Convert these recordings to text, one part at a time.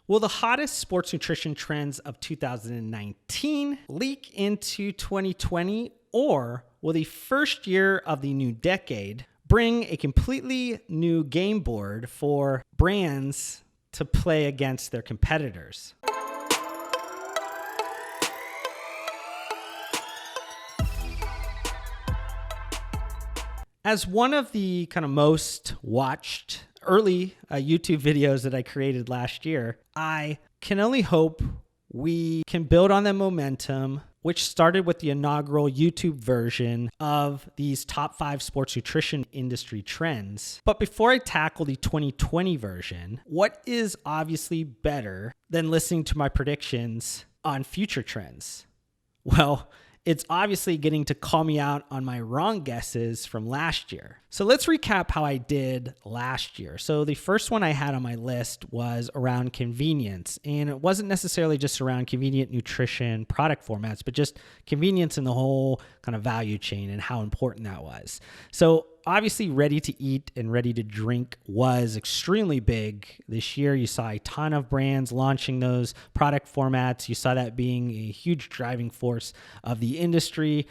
Will the hottest sports nutrition trends of 2019 leak into 2020, or will the first year of the new decade bring a completely new game board for brands to play against their competitors? As one of the kind of most watched early YouTube videos that I created last year, I can only hope we can build on that momentum, which started with the inaugural YouTube version of these top 5 sports nutrition industry trends. But before I tackle the 2020 version, what is obviously better than listening to my predictions on future trends? Well, it's obviously getting to call me out on my wrong guesses from last year. So let's recap how I did last year. So the first one I had on my list was around convenience. And it wasn't necessarily just around convenient nutrition product formats, but just convenience in the whole kind of value chain and how important that was. So obviously, ready to eat and ready to drink was extremely big this year. You saw a ton of brands launching those product formats. You saw that being a huge driving force of the industry.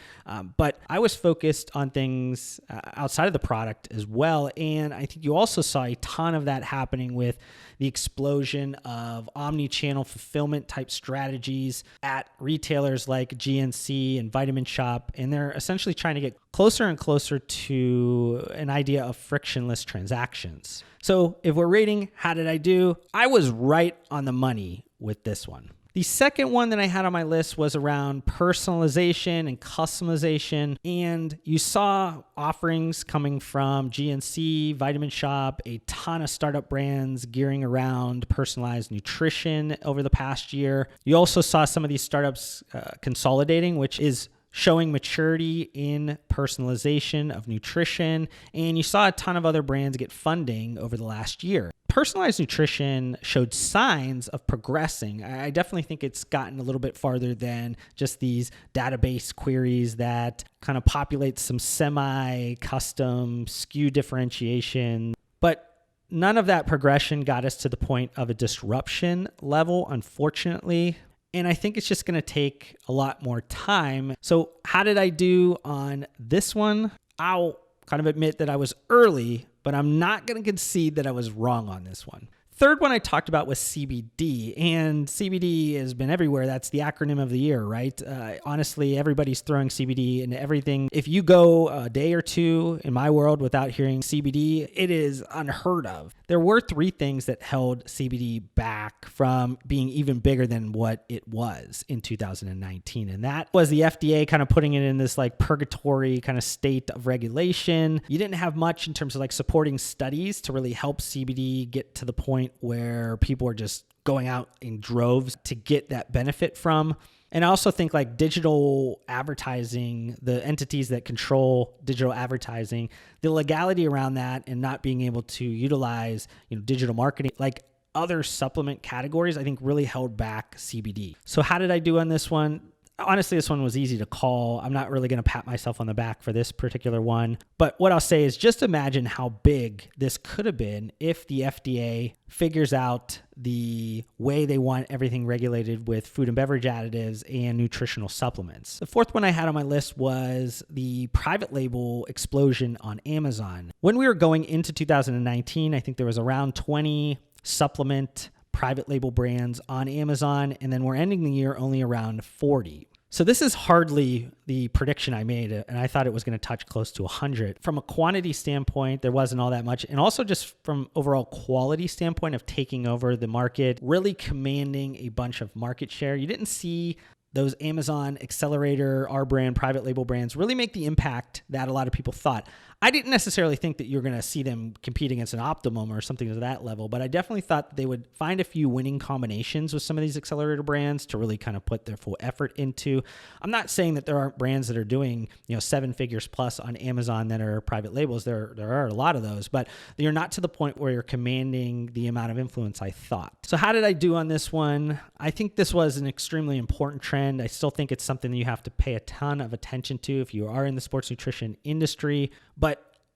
But I was focused on things outside of the product as well. And I think you also saw a ton of that happening with the explosion of omni-channel fulfillment type strategies at retailers like GNC and Vitamin Shoppe. And they're essentially trying to get closer and closer to an idea of frictionless transactions. So if we're rating, how did I do? I was right on the money with this one. The second one that I had on my list was around personalization and customization. And you saw offerings coming from GNC, Vitamin Shoppe, a ton of startup brands gearing around personalized nutrition over the past year. You also saw some of these startups consolidating, which is showing maturity in personalization of nutrition. And you saw a ton of other brands get funding over the last year. Personalized nutrition showed signs of progressing. I definitely think it's gotten a little bit farther than just these database queries that kind of populate some semi-custom SKU differentiation. But none of that progression got us to the point of a disruption level, unfortunately. And I think it's just going to take a lot more time. So how did I do on this one? I'll kind of admit that I was early, but I'm not going to concede that I was wrong on this one. Third one I talked about was CBD, and CBD has been everywhere. That's the acronym of the year, right? Honestly, everybody's throwing CBD into everything. If you go a day or two in my world without hearing CBD, it is unheard of. There were 3 things that held CBD back from being even bigger than what it was in 2019. And that was the FDA kind of putting it in this like purgatory kind of state of regulation. You didn't have much in terms of like supporting studies to really help CBD get to the point where people are just going out in droves to get that benefit from. And I also think like digital advertising, the entities that control digital advertising, the legality around that and not being able to utilize, digital marketing, like other supplement categories, I think really held back CBD. So how did I do on this one? Honestly, this one was easy to call. I'm not really going to pat myself on the back for this particular one. But what I'll say is just imagine how big this could have been if the FDA figures out the way they want everything regulated with food and beverage additives and nutritional supplements. The fourth one I had on my list was the private label explosion on Amazon. When we were going into 2019, I think there was around 20 supplement private label brands on Amazon, and then we're ending the year only around 40. So this is hardly the prediction I made, and I thought it was going to touch close to 100. From a quantity standpoint, there wasn't all that much, and also just from overall quality standpoint of taking over the market, really commanding a bunch of market share. You didn't see those Amazon accelerator, our brand, private label brands really make the impact that a lot of people thought. I didn't necessarily think that you're going to see them compete against an Optimum or something to that level, but I definitely thought that they would find a few winning combinations with some of these accelerator brands to really kind of put their full effort into. I'm not saying that there aren't brands that are doing, 7 figures plus on Amazon that are private labels. There are a lot of those, but you're not to the point where you're commanding the amount of influence I thought. So how did I do on this one? I think this was an extremely important trend. I still think it's something that you have to pay a ton of attention to if you are in the sports nutrition industry, but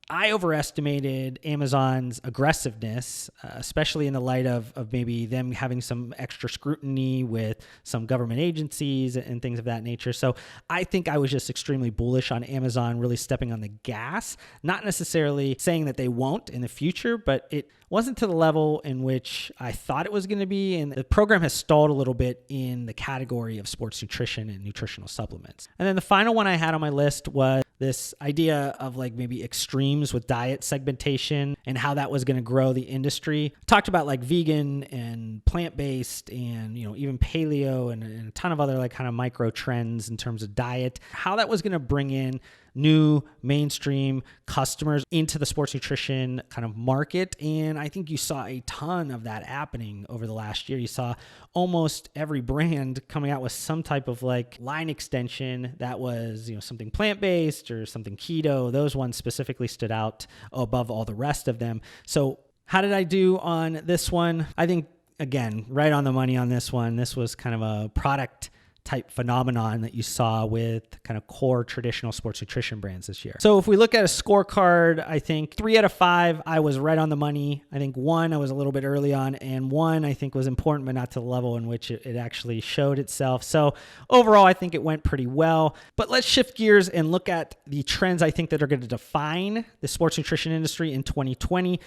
I overestimated Amazon's aggressiveness, especially in the light of maybe them having some extra scrutiny with some government agencies and things of that nature. So I think I was just extremely bullish on Amazon really stepping on the gas, not necessarily saying that they won't in the future, but it wasn't to the level in which I thought it was going to be. And the program has stalled a little bit in the category of sports nutrition and nutritional supplements. And then the final one I had on my list was this idea of like maybe extremes with diet segmentation and how that was going to grow the industry. Talked about like vegan and plant-based and, even paleo and a ton of other like kind of micro trends in terms of diet, how that was going to bring in new mainstream customers into the sports nutrition kind of market. And I think you saw a ton of that happening over the last year. You saw almost every brand coming out with some type of like line extension that was, something plant-based or something keto. Those ones specifically stood out above all the rest of them. So how did I do on this one? I think, again, right on the money on this one. This was kind of a product type phenomenon that you saw with kind of core traditional sports nutrition brands this year. So if we look at a scorecard, I think 3 out of 5, I was right on the money. I think 1, I was a little bit early on, and 1, I think was important, but not to the level in which it actually showed itself. So overall, I think it went pretty well. But let's shift gears and look at the trends I think that are going to define the sports nutrition industry in 2020.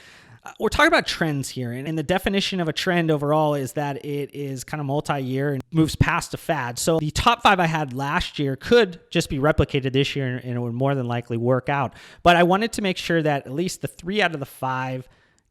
We're talking about trends here, and the definition of a trend overall is that it is kind of multi-year and moves past a fad. So the top 5 I had last year could just be replicated this year, and it would more than likely work out. But I wanted to make sure that at least the 3 out of the 5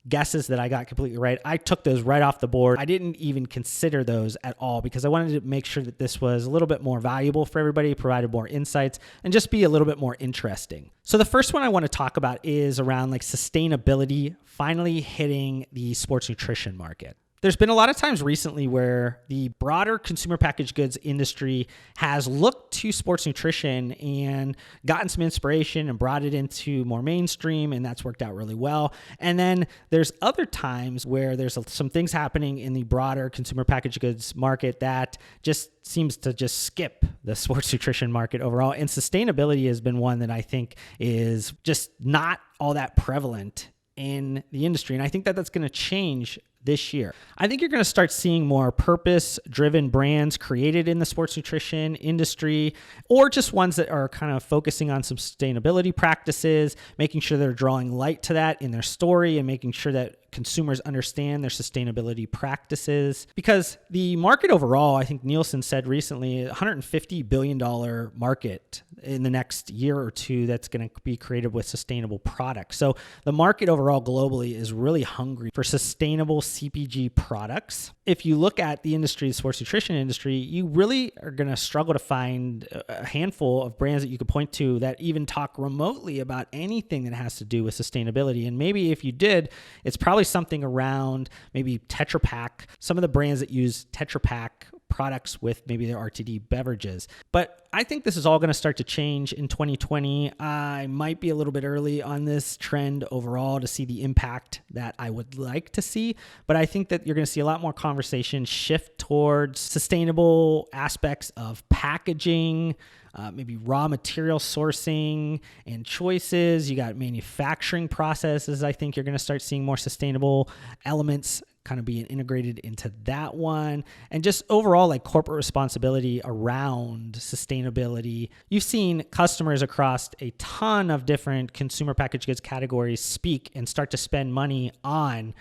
guesses that I got completely right, I took those right off the board. I didn't even consider those at all because I wanted to make sure that this was a little bit more valuable for everybody, provided more insights, and just be a little bit more interesting. So the first one I want to talk about is around like sustainability finally hitting the sports nutrition market. There's been a lot of times recently where the broader consumer packaged goods industry has looked to sports nutrition and gotten some inspiration and brought it into more mainstream, and that's worked out really well. And then there's other times where there's some things happening in the broader consumer packaged goods market that just seems to just skip the sports nutrition market overall. And sustainability has been one that I think is just not all that prevalent in the industry. And I think that that's going to change this year. I think you're going to start seeing more purpose-driven brands created in the sports nutrition industry, or just ones that are kind of focusing on some sustainability practices, making sure they're drawing light to that in their story and making sure that consumers understand their sustainability practices. Because the market overall, I think Nielsen said recently, $150 billion market in the next year or two that's going to be created with sustainable products. So the market overall globally is really hungry for sustainable CPG products. If you look at the industry, the sports nutrition industry, you really are going to struggle to find a handful of brands that you could point to that even talk remotely about anything that has to do with sustainability. And maybe if you did, it's probably something around maybe Tetra Pak, some of the brands that use Tetra Pak products with maybe their RTD beverages. But I think this is all going to start to change in 2020. I might be a little bit early on this trend overall to see the impact that I would like to see, but I think that you're going to see a lot more conversation shift towards sustainable aspects of packaging, maybe raw material sourcing and choices. You got manufacturing processes. I think you're going to start seeing more sustainable elements kind of being integrated into that one. And just overall, like corporate responsibility around sustainability. You've seen customers across a ton of different consumer packaged goods categories speak and start to spend money on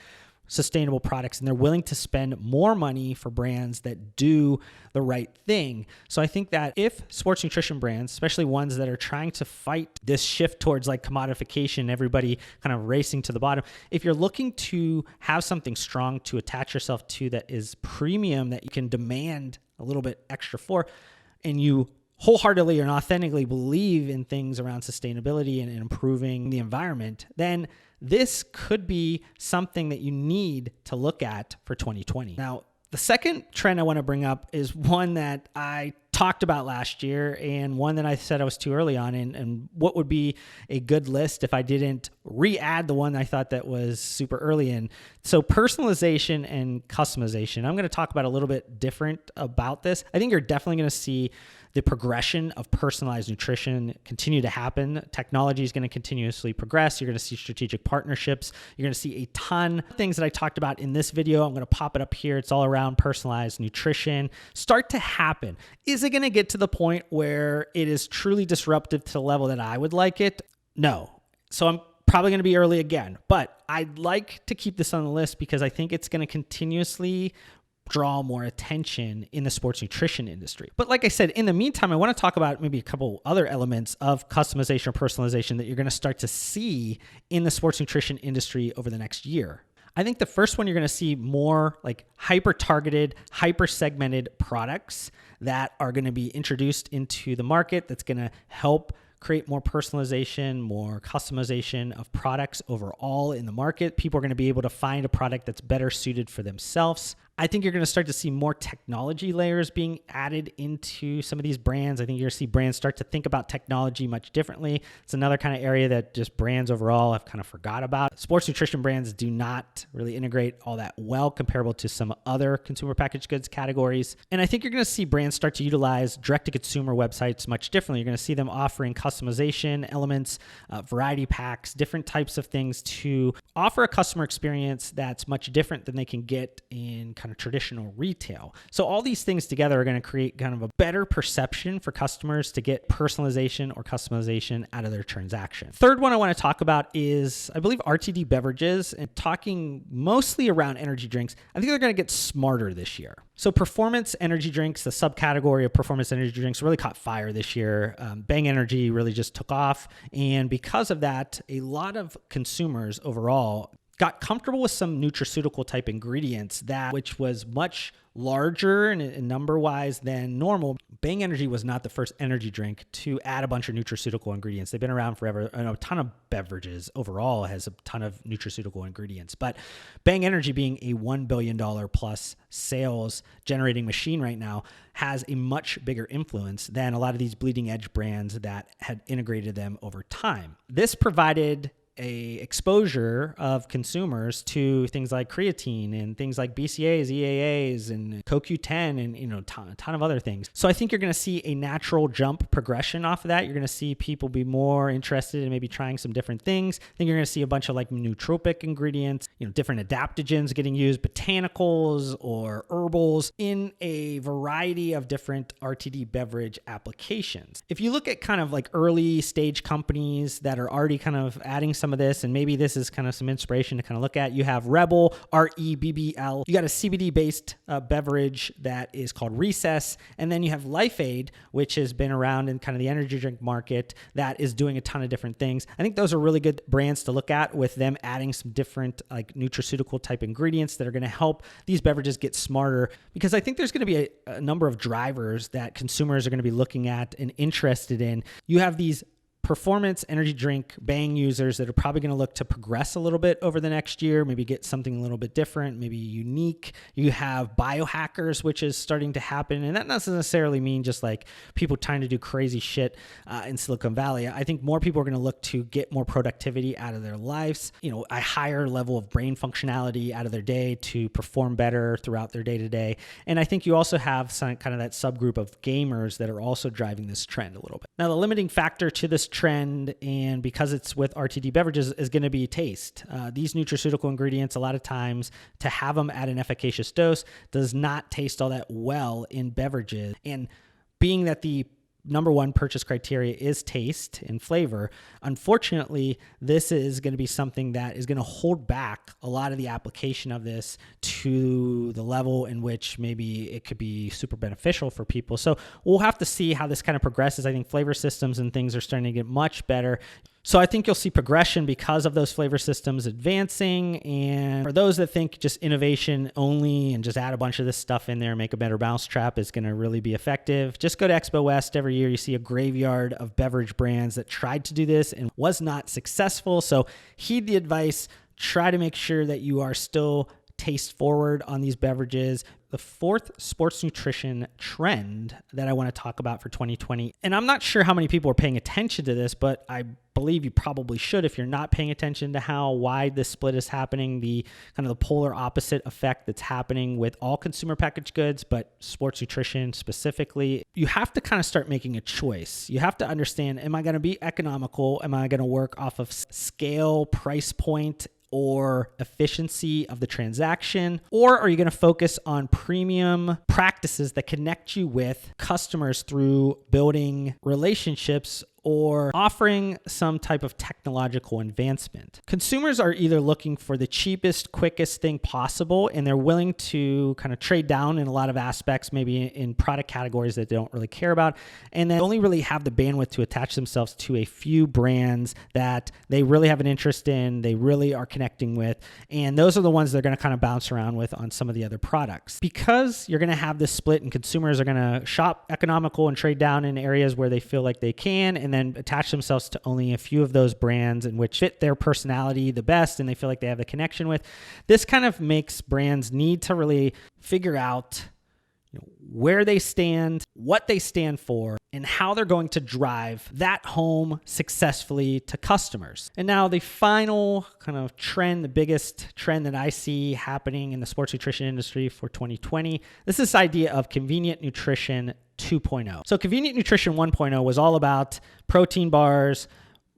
sustainable products, and they're willing to spend more money for brands that do the right thing. So I think that if sports nutrition brands, especially ones that are trying to fight this shift towards like commodification, everybody kind of racing to the bottom, if you're looking to have something strong to attach yourself to that is premium, that you can demand a little bit extra for, and you wholeheartedly and authentically believe in things around sustainability and improving the environment, then this could be something that you need to look at for 2020. Now, the second trend I want to bring up is one that I talked about last year and one that I said I was too early on, and what would be a good list if I didn't re-add the one I thought that was super early in. So personalization and customization. I'm going to talk about a little bit different about this. I think you're definitely going to see the progression of personalized nutrition continue to happen. Technology is going to continuously progress. You're going to see strategic partnerships. You're going to see a ton of things that I talked about in this video. I'm going to pop it up here. It's all around personalized nutrition. Start to happen. Is it going to get to the point where it is truly disruptive to the level that I would like it? No. So I'm probably going to be early again, but I'd like to keep this on the list because I think it's going to continuously draw more attention in the sports nutrition industry. But like I said, in the meantime, I want to talk about maybe a couple other elements of customization or personalization that you're going to start to see in the sports nutrition industry over the next year. I think the first one, you're going to see more like hyper-targeted, hyper-segmented products that are going to be introduced into the market that's going to help create more personalization, more customization of products overall in the market. People are going to be able to find a product that's better suited for themselves. I think you're going to start to see more technology layers being added into some of these brands. I think you're going to see brands start to think about technology much differently. It's another kind of area that just brands overall have kind of forgot about. Sports nutrition brands do not really integrate all that well comparable to some other consumer packaged goods categories. And I think you're going to see brands start to utilize direct-to-consumer websites much differently. You're going to see them offering customization elements, variety packs, different types of things to offer a customer experience that's much different than they can get in kind of traditional retail. So all these things together are going to create kind of a better perception for customers to get personalization or customization out of their transaction. Third one I want to talk about is, I believe, RTD Beverages, and talking mostly around energy drinks. I think they're going to get smarter this year. So performance energy drinks, the subcategory of performance energy drinks, really caught fire this year. Bang Energy really just took off. And because of that, a lot of consumers overall got comfortable with some nutraceutical type ingredients which was much larger and number-wise than normal. Bang Energy was not the first energy drink to add a bunch of nutraceutical ingredients. They've been around forever. I know a ton of beverages overall has a ton of nutraceutical ingredients, but Bang Energy, being a $1 billion plus sales generating machine right now, has a much bigger influence than a lot of these bleeding edge brands that had integrated them over time. This provided a exposure of consumers to things like creatine and things like BCAAs, EAAs, and CoQ10, and a ton of other things. So I think you're going to see a natural jump progression off of that. You're going to see people be more interested in maybe trying some different things. I think you're going to see a bunch of like nootropic ingredients, different adaptogens getting used, botanicals or herbals in a variety of different RTD beverage applications. If you look at kind of like early stage companies that are already kind of adding some of this, and maybe this is kind of some inspiration to kind of look at. You have Rebel, REBBL. You got a CBD-based beverage that is called Recess, and then you have Life Aid, which has been around in kind of the energy drink market that is doing a ton of different things. I think those are really good brands to look at, with them adding some different like nutraceutical type ingredients that are going to help these beverages get smarter, because I think there's going to be a number of drivers that consumers are going to be looking at and interested in. You have these performance energy drink Bang users that are probably going to look to progress a little bit over the next year, maybe get something a little bit different, maybe unique. You have biohackers, which is starting to happen. And that doesn't necessarily mean just like people trying to do crazy shit in Silicon Valley. I think more people are going to look to get more productivity out of their lives, a higher level of brain functionality out of their day to perform better throughout their day to day. And I think you also have some kind of that subgroup of gamers that are also driving this trend a little bit. Now, the limiting factor to this trend, and because it's with RTD Beverages, is going to be taste. These nutraceutical ingredients, a lot of times, to have them at an efficacious dose does not taste all that well in beverages. And being that the number one purchase criteria is taste and flavor, unfortunately, this is going to be something that is going to hold back a lot of the application of this to the level in which maybe it could be super beneficial for people. So we'll have to see how this kind of progresses. I think flavor systems and things are starting to get much better. So I think you'll see progression because of those flavor systems advancing. And for those that think just innovation only and just add a bunch of this stuff in there, make a better mousetrap is going to really be effective, just go to Expo West. Every year you see a graveyard of beverage brands that tried to do this and was not successful. So heed the advice. Try to make sure that you are still taste forward on these beverages. the fourth sports nutrition trend that I want to talk about for 2020. And I'm not sure how many people are paying attention to this, but I believe you probably should if you're not paying attention to how wide this split is happening, the kind of the polar opposite effect that's happening with all consumer packaged goods, but sports nutrition specifically. You have to kind of start making a choice. You have to understand, am I going to be economical? Am I going to work off of scale, price point, or efficiency of the transaction? Or are you going to focus on premium practices that connect you with customers through building relationships or offering some type of technological advancement? Consumers are either looking for the cheapest, quickest thing possible, and they're willing to kind of trade down in a lot of aspects, maybe in product categories that they don't really care about, and then only really have the bandwidth to attach themselves to a few brands that they really have an interest in, they really are connecting with, and those are the ones they're going to kind of bounce around with on some of the other products. Because you're going to have this split and consumers are going to shop economical and trade down in areas where they feel like they can, and then attach themselves to only a few of those brands in which fit their personality the best and they feel like they have a connection with. This kind of makes brands need to really figure out where they stand, what they stand for, and how they're going to drive that home successfully to customers. And now the final kind of trend, the biggest trend that I see happening in the sports nutrition industry for 2020, this is this idea of convenient nutrition 2.0. So convenient nutrition 1.0 was all about protein bars,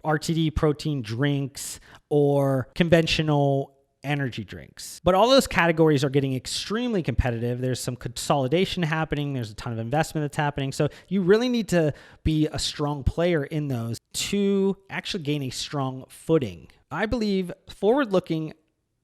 RTD protein drinks, or conventional energy drinks. But all those categories are getting extremely competitive. There's some consolidation happening. There's a ton of investment that's happening. So you really need to be a strong player in those to actually gain a strong footing. I believe forward-looking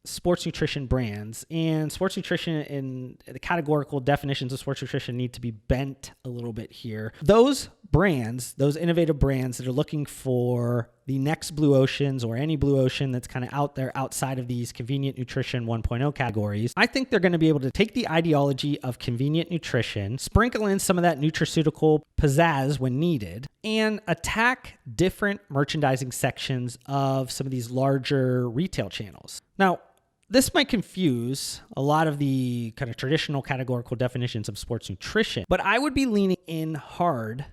sports nutrition brands and sports nutrition in the categorical definitions of sports nutrition need to be bent a little bit here. Those brands, those innovative brands that are looking for the next blue oceans or any blue ocean that's kind of out there outside of these convenient nutrition 1.0 categories, I think they're going to be able to take the ideology of convenient nutrition, sprinkle in some of that nutraceutical pizzazz when needed, and attack different merchandising sections of some of these larger retail channels. Now, this might confuse a lot of the kind of traditional categorical definitions of sports nutrition, but I would be leaning in hard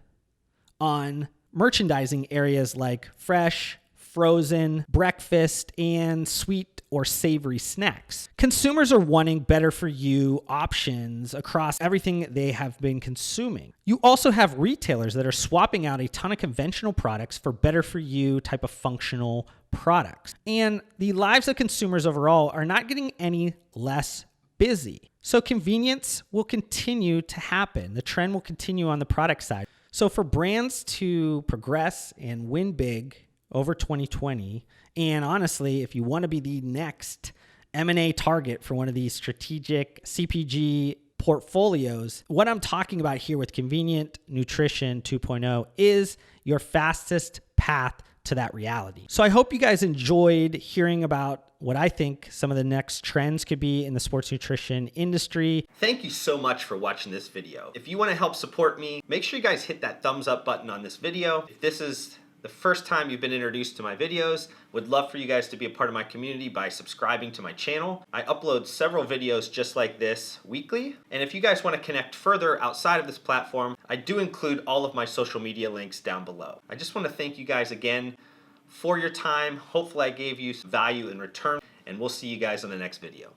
on merchandising areas like fresh, frozen, breakfast, and sweet or savory snacks. Consumers are wanting better for you options across everything they have been consuming. You also have retailers that are swapping out a ton of conventional products for better for you type of functional products. And the lives of consumers overall are not getting any less busy. So convenience will continue to happen. The trend will continue on the product side. So for brands to progress and win big over 2020, and honestly, if you want to be the next M&A target for one of these strategic CPG portfolios, what I'm talking about here with Convenient Nutrition 2.0 is your fastest path to that reality. So I hope you guys enjoyed hearing about what I think some of the next trends could be in the sports nutrition industry. Thank you so much for watching this video. If you want to help support me, make sure you guys hit that thumbs up button on this video. If this is the first time you've been introduced to my videos, would love for you guys to be a part of my community by subscribing to my channel. I upload several videos just like this weekly. And if you guys want to connect further outside of this platform, I do include all of my social media links down below. I just want to thank you guys again for your time. Hopefully I gave you some value in return, and we'll see you guys on the next video.